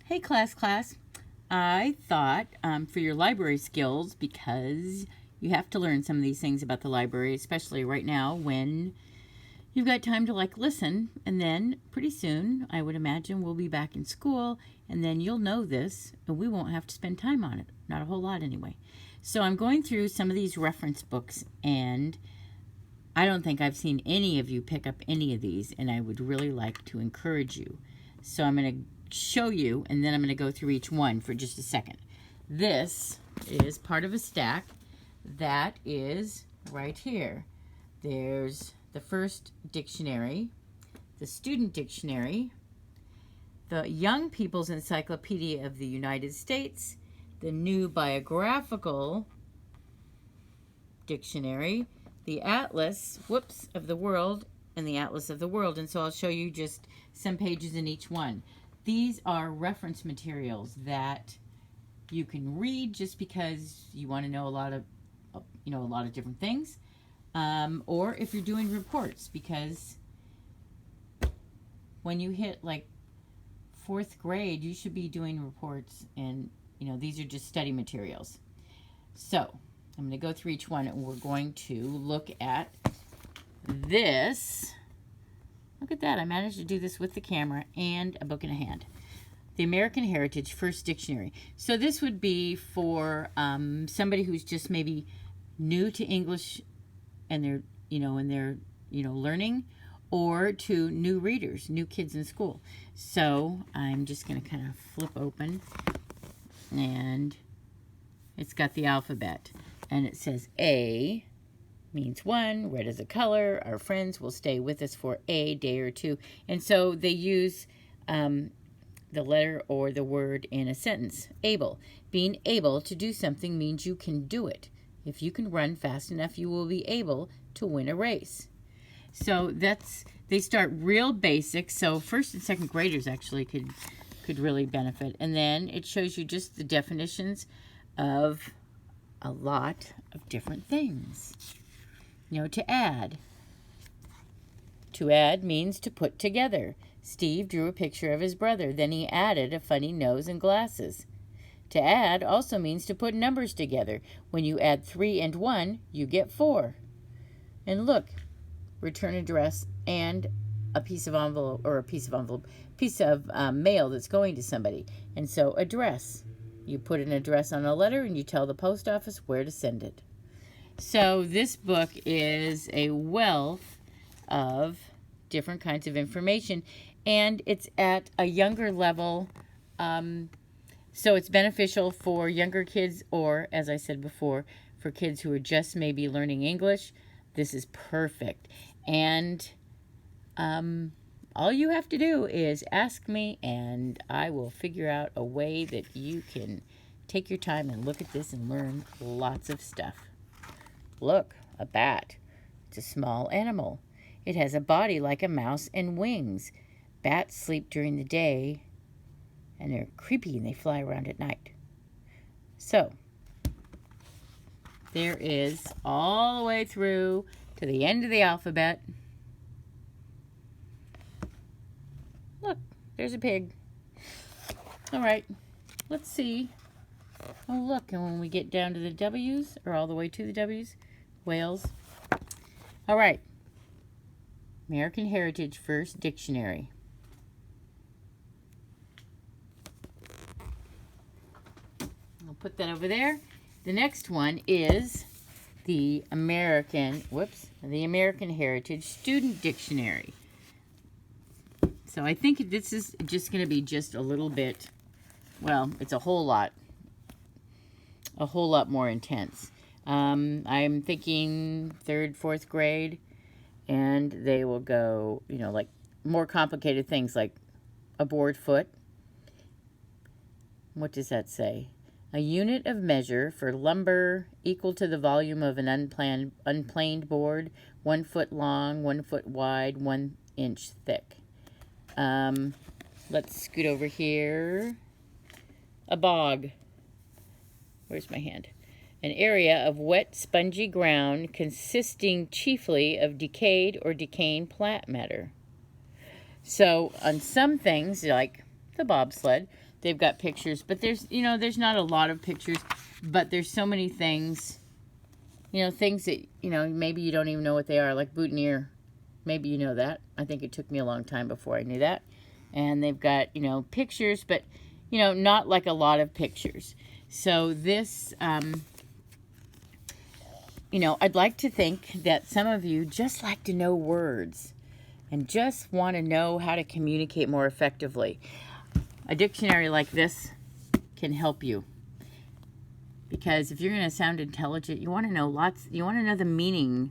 Hey class. I thought for your library skills, because you have to learn some of these things about the library, especially right now when you've got time to listen, and then pretty soon I would imagine we'll be back in school, and then you'll know this and we won't have to spend time on it. Not a whole lot anyway. So I'm going through some of these reference books, and I don't think I've seen any of you pick up any of these, and I would really like to encourage you. So I'm going to show you, and then I'm going to go through each one for just a second. This is part of a stack that is right here. There's the first dictionary, the student dictionary, the Young People's Encyclopedia of the United States, the new biographical dictionary, the Atlas, of the world, and the Atlas of the world. And so I'll show you just some pages in each one. These are reference materials that you can read just because you want to know a lot of different things, or if you're doing reports, because when you hit fourth grade, you should be doing reports, and these are just study materials. So I'm going to go through each one, and we're going to look at this. Look at that. I managed to do this with the camera and a book in a hand. The American Heritage First Dictionary. So this would be for somebody who's just maybe new to English, and they're learning, or to new readers, new kids in school. So I'm just going to kind of flip open, and it's got the alphabet, and it says A means one, red is a color, our friends will stay with us for a day or two. And so they use the letter or the word in a sentence. Able. Being able to do something means you can do it. If you can run fast enough, you will be able to win a race. So they start real basic. So first and second graders actually could really benefit. And then it shows you just the definitions of a lot of different things. To add. To add means to put together. Steve drew a picture of his brother. Then he added a funny nose and glasses. To add also means to put numbers together. When you add 3 and 1, you get 4. And look, return address and a piece of mail that's going to somebody. And so address. You put an address on a letter and you tell the post office where to send it. So this book is a wealth of different kinds of information, and it's at a younger level, so it's beneficial for younger kids, or, as I said before, for kids who are just maybe learning English. This is perfect. And all you have to do is ask me, and I will figure out a way that you can take your time and look at this and learn lots of stuff. Look, a bat. It's a small animal. It has a body like a mouse and wings. Bats sleep during the day, and they're creepy, and they fly around at night. So, there is all the way through to the end of the alphabet. Look, there's a pig. All right, let's see. Oh, look, and when we get down to the W's, or all the way to the W's, whales. All right. American Heritage First Dictionary. I'll put that over there. The next one is the American Heritage Student Dictionary. So I think this is just going to be just a little bit, well, it's a whole lot more intense. I'm thinking 3rd, 4th grade, and they will go, more complicated things like a board foot. What does that say? A unit of measure for lumber equal to the volume of an unplaned board, 1 foot long, 1 foot wide, 1 inch thick. Let's scoot over here. A bog. Where's my hand? An area of wet, spongy ground consisting chiefly of decayed or decaying plant matter. So on some things, like the bobsled, they've got pictures, but there's, you know, there's not a lot of pictures, but there's so many things, you know, things that, you know, maybe you don't even know what they are, like boutonniere. Maybe you know that. I think it took me a long time before I knew that. And they've got, you know, pictures, but, you know, not like a lot of pictures. So this, you know, I'd like to think that some of you just like to know words and just want to know how to communicate more effectively. A dictionary like this can help you. Because if you're going to sound intelligent, you want to know you want to know the meaning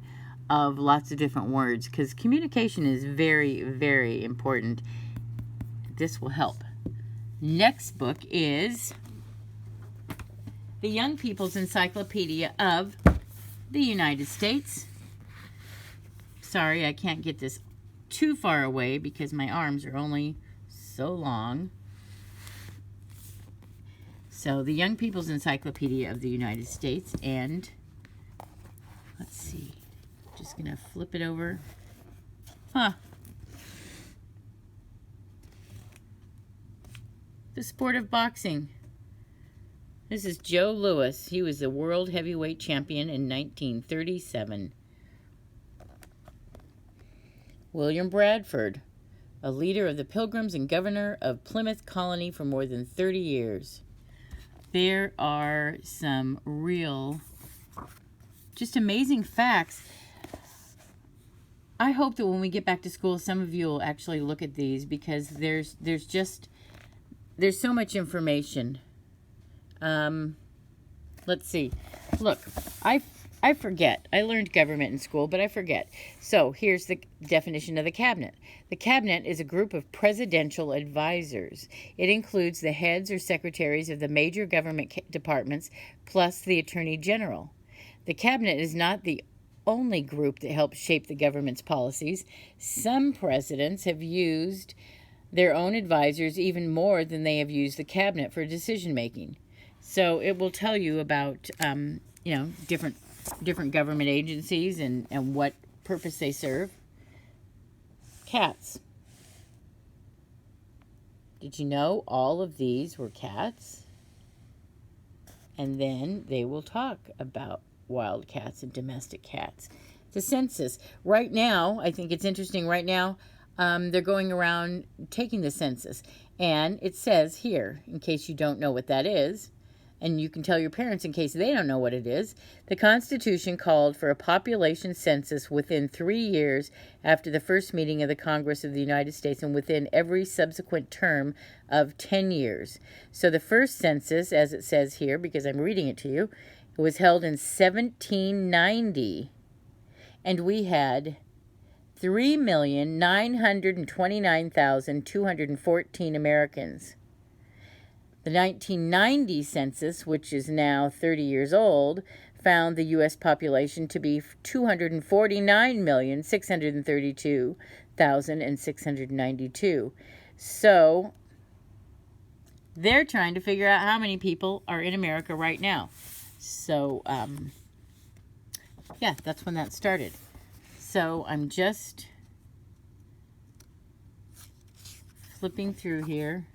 of lots of different words, because communication is very, very important. This will help. Next book is The Young People's Encyclopedia of the United States. Sorry, I can't get this too far away because my arms are only so long. So, The Young People's Encyclopedia of the United States, and let's see, just going to flip it over. The Sport of Boxing. This is Joe Louis. He was the world heavyweight champion in 1937. William Bradford, a leader of the Pilgrims and governor of Plymouth Colony for more than 30 years. There are some real, just amazing facts. I hope that when we get back to school, some of you will actually look at these, because there's so much information. Let's see. Look, I forget. I learned government in school, but I forget. So here's the definition of the cabinet. The cabinet is a group of presidential advisors. It includes the heads or secretaries of the major government departments, plus the attorney general. The cabinet is not the only group that helps shape the government's policies. Some presidents have used their own advisors even more than they have used the cabinet for decision making. So it will tell you about, you know, different government agencies and what purpose they serve. Cats. Did you know all of these were cats? And then they will talk about wild cats and domestic cats. The census. Right now, I think it's interesting, right now, they're going around taking the census. And it says here, in case you don't know what that is, and you can tell your parents in case they don't know what it is, the Constitution called for a population census within 3 years after the first meeting of the Congress of the United States and within every subsequent term of 10 years. So the first census, as it says here, because I'm reading it to you, it was held in 1790, and we had 3,929,214 Americans. The 1990 census, which is now 30 years old, found the U.S. population to be 249,632,692. So they're trying to figure out how many people are in America right now. So, yeah, that's when that started. So I'm just flipping through here.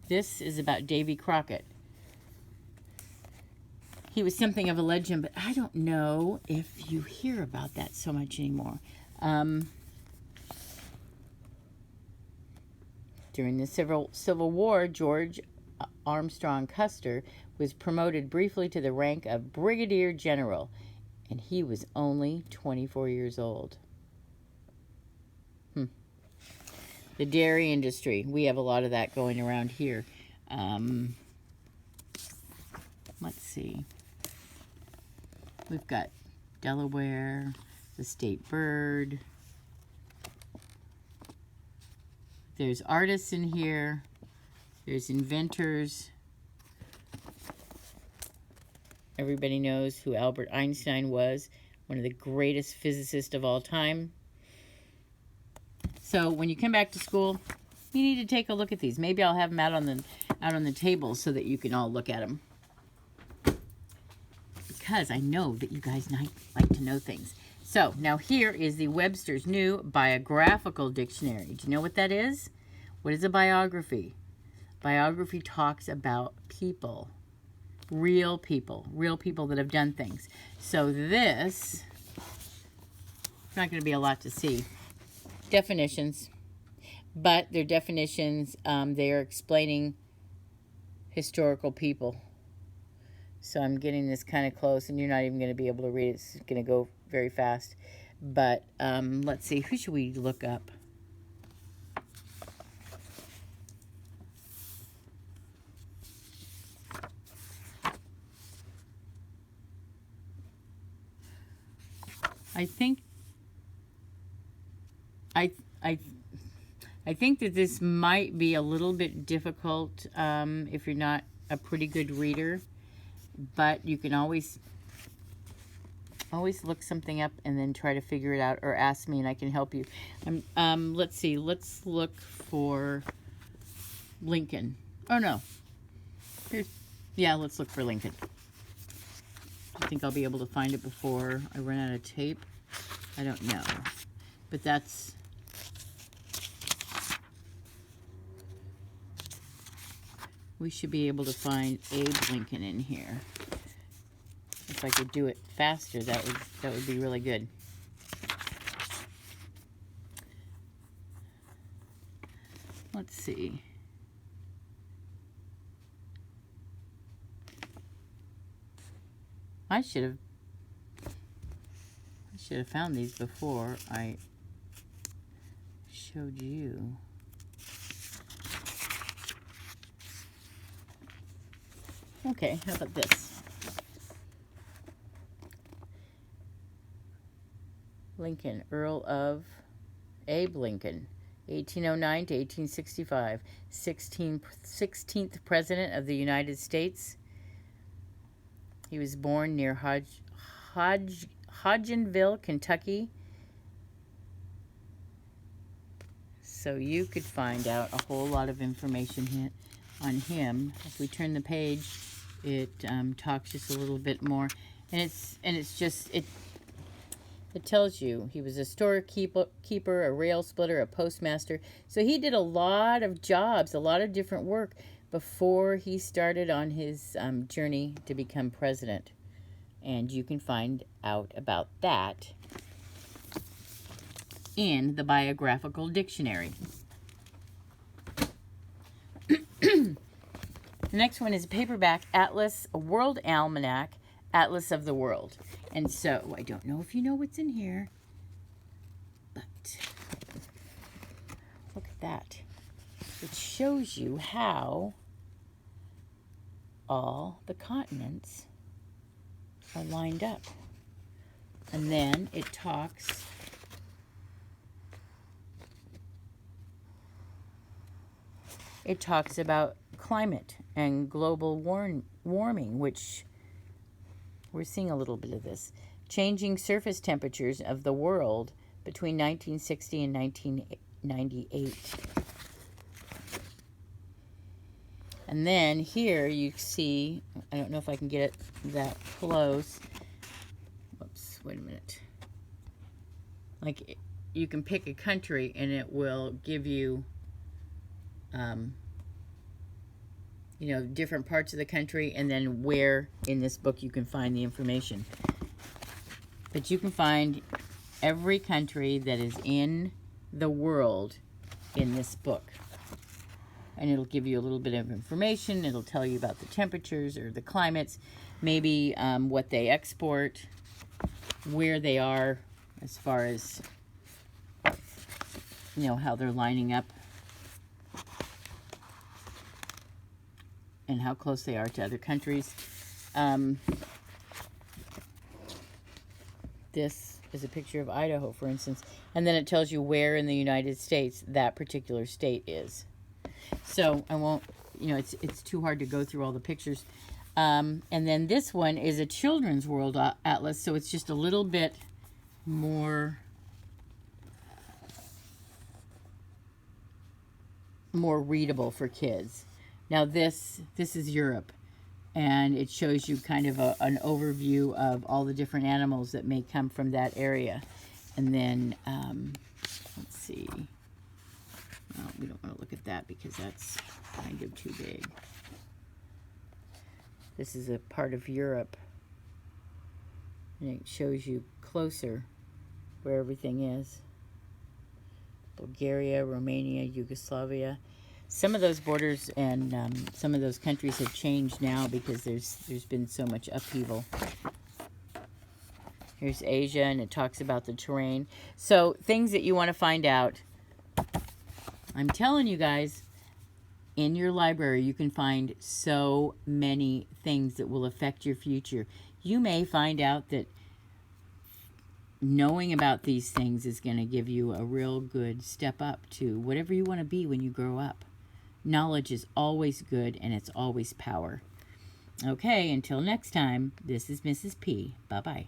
This is about Davy Crockett. He was something of a legend, but I don't know if you hear about that so much anymore. During the Civil War, George Armstrong Custer was promoted briefly to the rank of Brigadier General, and he was only 24 years old. The dairy industry. We have a lot of that going around here. Let's see. We've got Delaware, the state bird. There's artists in here. There's inventors. Everybody knows who Albert Einstein was, one of the greatest physicists of all time. So when you come back to school, you need to take a look at these. Maybe I'll have them out on the table so that you can all look at them. Because I know that you guys like to know things. So now here is the Webster's new biographical dictionary. Do you know what that is? What is a biography? Biography talks about people, real people that have done things. So this, not going to be a lot to see. Definitions, but they're definitions, they are explaining historical people. So I'm getting this kind of close, and you're not even going to be able to read it. It's going to go very fast. But let's see, who should we look up? I think that this might be a little bit difficult if you're not a pretty good reader, but you can always look something up and then try to figure it out, or ask me and I can help you. Let's see, let's look for Lincoln. Oh no, yeah, let's look for Lincoln. I think I'll be able to find it before I run out of tape. I don't know, but that's, we should be able to find Abe Lincoln in here. If I could do it faster, that would be really good. Let's see. I should have found these before I showed you. Okay, how about this? Lincoln, Earl of Abe Lincoln, 1809 to 1865, 16th President of the United States. He was born near Hodgenville, Kentucky. So you could find out a whole lot of information on him. If we turn the page, it talks just a little bit more, and it tells you he was a storekeeper, a rail splitter, a postmaster. So he did a lot of jobs, a lot of different work before he started on his journey to become president. And you can find out about that in the Biographical Dictionary. The next one is a paperback atlas, a world almanac, Atlas of the World. And so, I don't know if you know what's in here, but look at that. It shows you how all the continents are lined up. And then it talks about climate and global warming, which we're seeing a little bit of this. Changing surface temperatures of the world between 1960 and 1998. And then here you see, I don't know if I can get it that close. Whoops, wait a minute. Like, you can pick a country and it will give you, different parts of the country, and then where in this book you can find the information. But you can find every country that is in the world in this book. And it'll give you a little bit of information. It'll tell you about the temperatures or the climates, maybe what they export, where they are as far as, how they're lining up, and how close they are to other countries. This is a picture of Idaho, for instance, and then it tells you where in the United States that particular state is. So I won't, it's too hard to go through all the pictures. And then this one is a children's world atlas, so it's just a little bit more readable for kids. Now this is Europe, and it shows you kind of an overview of all the different animals that may come from that area. And then, let's see, Well, we don't want to look at that because that's kind of too big. This is a part of Europe. And it shows you closer where everything is. Bulgaria, Romania, Yugoslavia. Some of those borders and some of those countries have changed now because there's been so much upheaval. Here's Asia, and it talks about the terrain. So things that you want to find out. I'm telling you guys, in your library you can find so many things that will affect your future. You may find out that knowing about these things is going to give you a real good step up to whatever you want to be when you grow up. Knowledge is always good, and it's always power. Okay, until next time, this is Mrs. P. Bye-bye.